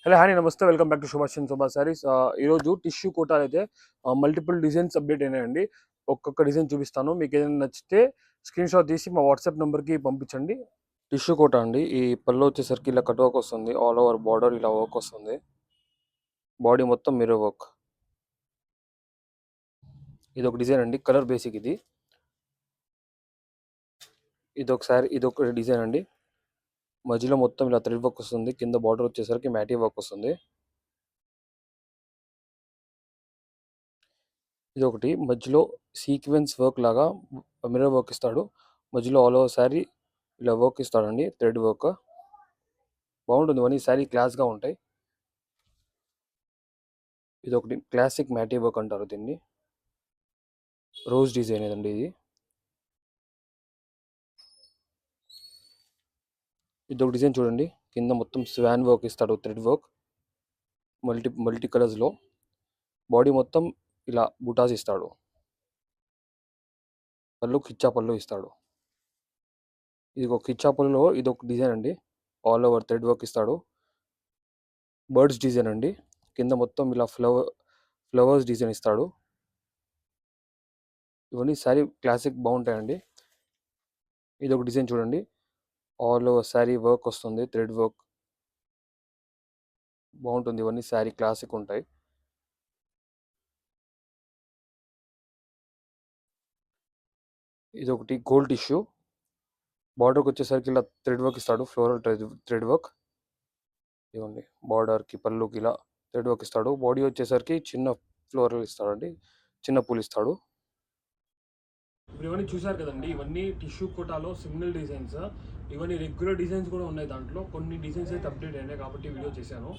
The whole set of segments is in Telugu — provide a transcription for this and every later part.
హలో హాయ్ నమస్తే వెల్కమ్ బ్యాక్ టు సుభాష్ శోభా సారీస్. ఈరోజు టిష్యూ కోటాలు అయితే మల్టిపుల్ డిజైన్స్ అప్డేట్ అయినాయండి. ఒక్కొక్క డిజైన్ చూపిస్తాను. మీకు ఏదైనా నచ్చితే స్క్రీన్ షాట్ తీసి మా వాట్సాప్ నెంబర్కి పంపించండి. టిష్యూ కోట అండి. ఈ పళ్ళు వచ్చేసరికి ఇలా కట్ వర్క్ వస్తుంది. ఆల్ ఓవర్ బార్డర్ ఇలా వర్క్ వస్తుంది. బాడీ మొత్తం మిర్రర్ వర్క్. ఇది ఒక డిజైన్ అండి. కలర్ బేసిక్ ఇది. ఇది ఒక డిజైన్ అండి. మధ్యలో మొత్తం ఇలా థ్రెడ్ వర్క్ వస్తుంది. కింద బార్డర్ వచ్చేసరికి మ్యాటీ వర్క్ వస్తుంది. ఇది ఒకటి మధ్యలో సీక్వెన్స్ వర్క్ లాగా మిర్రర్ వర్క్ ఇస్తాడు. మధ్యలో ఆల్ ఓవర్ శారీ ఇలా వర్క్ ఇస్తాడండి. థ్రెడ్ వర్క్ బాగుంటుంది. ఇవన్నీ శారీ క్లాస్గా ఉంటాయి. ఇది ఒకటి క్లాసిక్ మ్యాటీ వర్క్ అంటారు దీన్ని. రోజ్ డిజైన్ ఏదండి ఇది. ఇది ఒక డిజైన్ చూడండి. కింద మొత్తం స్వాన్ వర్క్ ఇస్తాడు. థ్రెడ్ వర్క్ మల్టీ కలర్స్లో. బాడీ మొత్తం ఇలా బుటాస్ ఇస్తాడు. పళ్ళు కిచ్చా పళ్ళు ఇస్తాడు. ఇది ఒక కిచ్చా పళ్ళులో ఇది ఒక డిజైన్ అండి. ఆల్ ఓవర్ థ్రెడ్ వర్క్ ఇస్తాడు. బర్డ్స్ డిజైన్ అండి. కింద మొత్తం ఇలా ఫ్లవర్స్ డిజైన్ ఇస్తాడు. ఇవన్నీ శారీ క్లాసిక్ బాగుంటాయండి. ఇది ఒక డిజైన్ చూడండి. ఆల్ ఓవర్ శారీ వర్క్ వస్తుంది. థ్రెడ్ వర్క్ బాగుంటుంది. ఇవన్నీ శారీ క్లాసిక్ ఉంటాయి. ఇది ఒకటి గోల్డ్ టిష్యూ. బార్డర్కి వచ్చేసరికి ఇలా థ్రెడ్ వర్క్ ఇస్తాడు. Floral thread work. ఇవ్వండి బార్డర్కి పళ్ళుకి ఇలా థ్రెడ్ వర్క్ ఇస్తాడు. బాడీ వచ్చేసరికి చిన్న ఫ్లోరల్ ఇస్తాడండి. చిన్న పూలు ఇస్తాడు. ఇప్పుడు ఇవన్నీ చూసారు కదండి. ఇవన్నీ టిష్యూ కోటాలో సింగిల్ డిజైన్స్. ఇవన్నీ రెగ్యులర్ డిజైన్స్ కూడా ఉన్నాయి. దాంట్లో కొన్ని డిజైన్స్ అయితే అప్డేట్ అయినాయి కాబట్టి వీడియో చేశాను.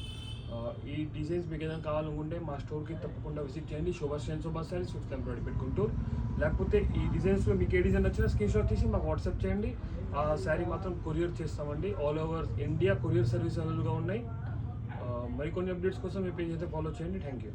ఈ డిజైన్స్ మీకు ఏదైనా కావాలనుకుంటే మా స్టోర్కి తప్పకుండా విజిట్ చేయండి. సుభాష్ సారీస్ 5th ఎంబ్రాయిడరీ పెట్టుకుంటూ. లేకపోతే ఈ డిజైన్స్లో మీకు ఏ డిజైన్ వచ్చినా స్క్రీన్ షాట్ తీసి మాకు వాట్సాప్ చేయండి. ఆ శారీ మాత్రం కొరియర్ చేస్తామండి. All over India courier service అవైలబుల్గా ఉన్నాయి. మరికొన్ని అప్డేట్స్ కోసం మీ పేజ్ అయితే ఫాలో చేయండి. Thank you.